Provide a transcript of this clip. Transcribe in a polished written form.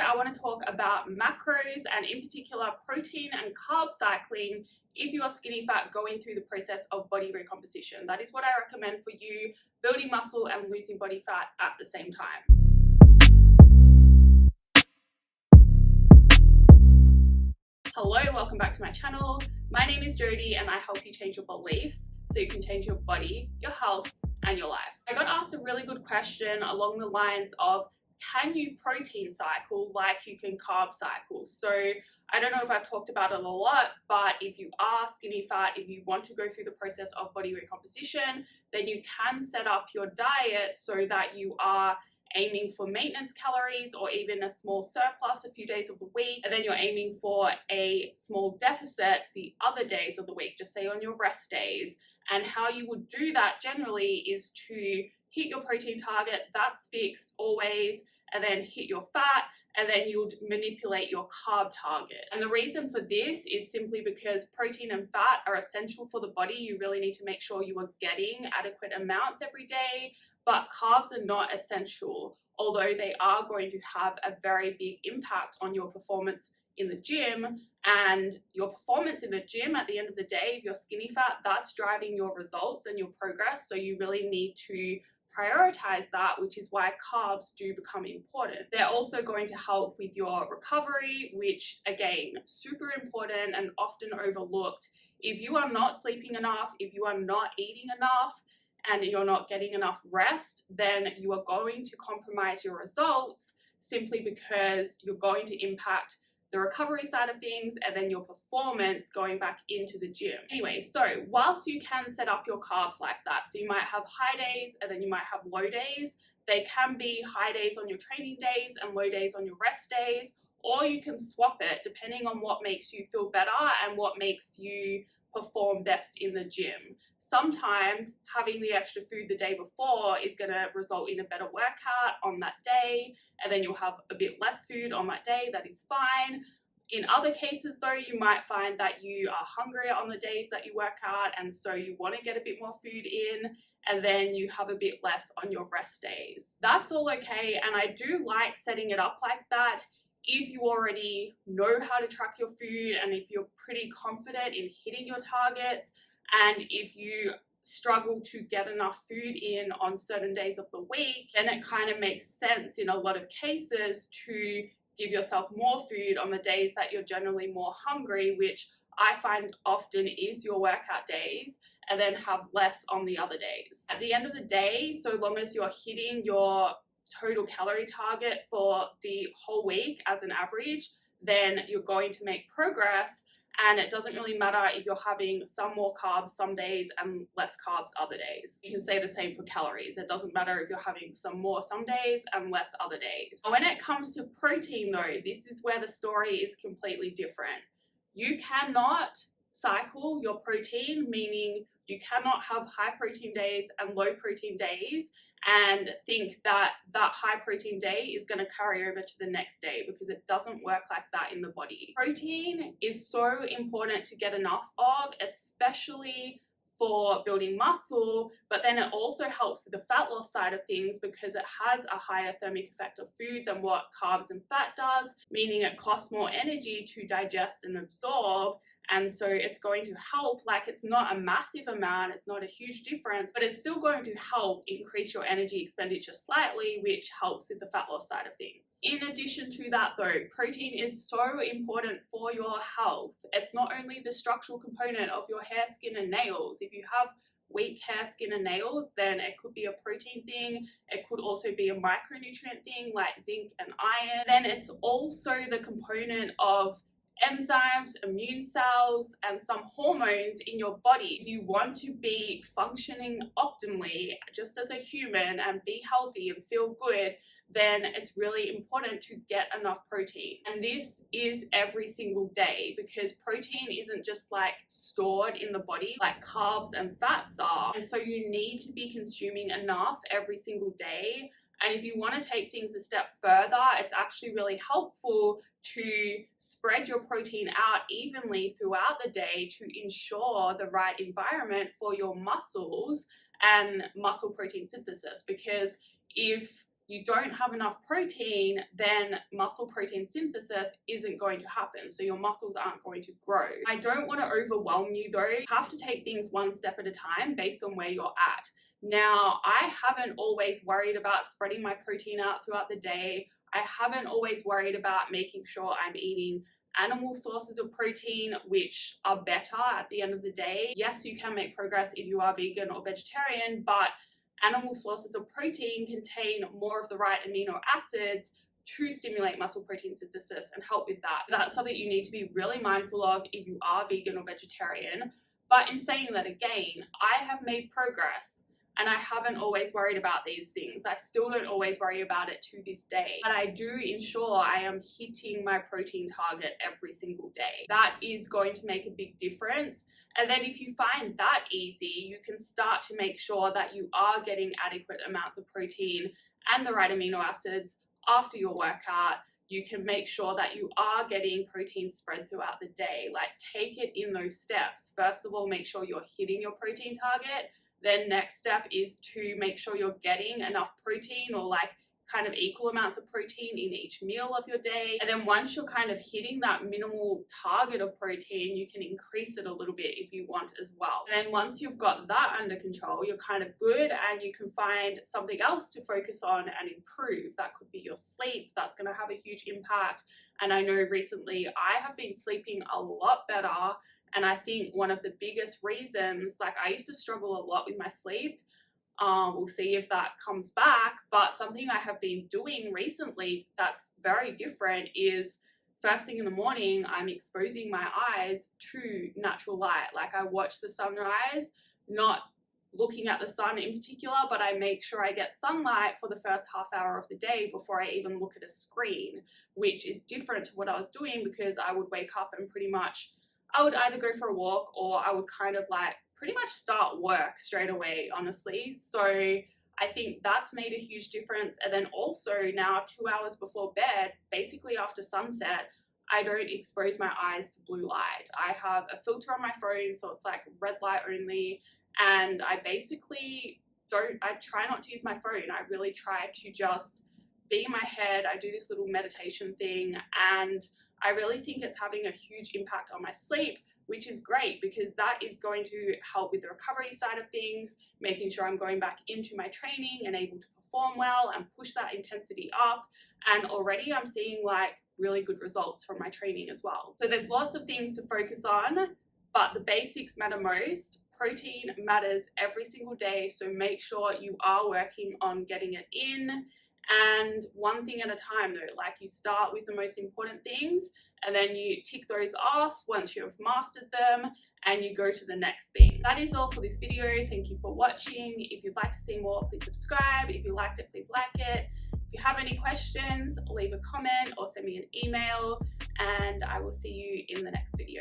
I want to talk about macros and in particular protein and carb cycling if you are skinny fat going through the process of body recomposition. That is what I recommend for you, building muscle and losing body fat at the same time. Hello, welcome back to my channel. My name is Jodie and I help you change your beliefs so you can change your body, your health, and your life. I got asked a really good question along the lines of, can you protein cycle like you can carb cycle? So I don't know if I've talked about it a lot, but if you are skinny fat, if you want to go through the process of body recomposition, then you can set up your diet so that you are aiming for maintenance calories or even a small surplus a few days of the week, and then you're aiming for a small deficit the other days of the week, just say on your rest days. And how you would do that generally is to hit your protein target, that's fixed always, and then hit your fat, and then you'll manipulate your carb target. And the reason for this is simply because protein and fat are essential for the body. You really need to make sure you are getting adequate amounts every day, but carbs are not essential, although they are going to have a very big impact on your performance in the gym. And your performance in the gym at the end of the day, if you're skinny fat, that's driving your results and your progress. So you really need to prioritize that, which is why carbs do become important. They're also going to help with your recovery, which again, super important and often overlooked. If you are not sleeping enough, if you are not eating enough, and you're not getting enough rest, then you are going to compromise your results simply because you're going to impact the recovery side of things and then your performance going back into the gym. Anyway, so whilst you can set up your carbs like that, so you might have high days and then you might have low days, they can be high days on your training days and low days on your rest days, or you can swap it depending on what makes you feel better and what makes you perform best in the gym. Sometimes having the extra food the day before is going to result in a better workout on that day, and then you'll have a bit less food on that day. That is fine. In other cases though, you might find that you are hungrier on the days that you work out, and so you want to get a bit more food in, and then you have a bit less on your rest days. That's all okay, and I do like setting it up like that if you already know how to track your food and if you're pretty confident in hitting your targets, and if you struggle to get enough food in on certain days of the week, then it kind of makes sense in a lot of cases to give yourself more food on the days that you're generally more hungry, which I find often is your workout days, and then have less on the other days. At the end of the day, so long as you're hitting your total calorie target for the whole week as an average, then you're going to make progress. And it doesn't really matter if you're having some more carbs some days and less carbs other days. You can say the same for calories. It doesn't matter if you're having some more some days and less other days. When it comes to protein though, this is where the story is completely different. You cannot cycle your protein, meaning you cannot have high protein days and low protein days and think that that high protein day is going to carry over to the next day, because it doesn't work like that in the body. Protein is so important to get enough of, especially for building muscle, but then it also helps with the fat loss side of things because it has a higher thermic effect of food than what carbs and fat does, meaning it costs more energy to digest and absorb. And so it's going to help, like it's not a massive amount, it's not a huge difference, but it's still going to help increase your energy expenditure slightly, which helps with the fat loss side of things. In addition to that though, protein is so important for your health. It's not only the structural component of your hair, skin, and nails. If you have weak hair, skin, and nails, then it could be a protein thing. It could also be a micronutrient thing like zinc and iron. Then it's also the component of enzymes, immune cells, and some hormones in your body. If you want to be functioning optimally just as a human and be healthy and feel good, then it's really important to get enough protein. And this is every single day, because protein isn't just like stored in the body like carbs and fats are. And so you need to be consuming enough every single day. And if you want to take things a step further, it's actually really helpful to spread your protein out evenly throughout the day to ensure the right environment for your muscles and muscle protein synthesis. Because if you don't have enough protein, then muscle protein synthesis isn't going to happen. So your muscles aren't going to grow. I don't want to overwhelm you though. You have to take things one step at a time based on where you're at. Now, I haven't always worried about spreading my protein out throughout the day. I haven't always worried about making sure I'm eating animal sources of protein, which are better at the end of the day. Yes, you can make progress if you are vegan or vegetarian, but animal sources of protein contain more of the right amino acids to stimulate muscle protein synthesis and help with that. That's something you need to be really mindful of if you are vegan or vegetarian. But in saying that again, I have made progress and I haven't always worried about these things. I still don't always worry about it to this day, but I do ensure I am hitting my protein target every single day. That is going to make a big difference. And then if you find that easy, you can start to make sure that you are getting adequate amounts of protein and the right amino acids after your workout. You can make sure that you are getting protein spread throughout the day. Like, take it in those steps. First of all, make sure you're hitting your protein target. Then next step is to make sure you're getting enough protein, or like kind of equal amounts of protein in each meal of your day. And then once you're kind of hitting that minimal target of protein, you can increase it a little bit if you want as well. And then once you've got that under control, you're kind of good and you can find something else to focus on and improve. That could be your sleep. That's going to have a huge impact. And I know recently I have been sleeping a lot better. And I think one of the biggest reasons, like I used to struggle a lot with my sleep. We'll see if that comes back. But something I have been doing recently that's very different is first thing in the morning, I'm exposing my eyes to natural light. Like, I watch the sunrise, not looking at the sun in particular, but I make sure I get sunlight for the first half hour of the day before I even look at a screen, which is different to what I was doing, because I would wake up and pretty much I would either go for a walk or I would kind of like pretty much start work straight away, honestly. So I think that's made a huge difference. And then also now 2 hours before bed, basically after sunset, I don't expose my eyes to blue light. I have a filter on my phone, so it's like red light only. And I basically I try not to use my phone. I really try to just be in my head. I do this little meditation thing, and I really think it's having a huge impact on my sleep, which is great because that is going to help with the recovery side of things, making sure I'm going back into my training and able to perform well and push that intensity up. And already I'm seeing like really good results from my training as well. So there's lots of things to focus on, but the basics matter most. Protein matters every single day, so make sure you are working on getting it in. And one thing at a time though, like you start with the most important things and then you tick those off once you've mastered them and you go to the next thing. That is all for this video. Thank you for watching. If you'd like to see more, please subscribe. If you liked it, please like it. If you have any questions, leave a comment or send me an email, and I will see you in the next video.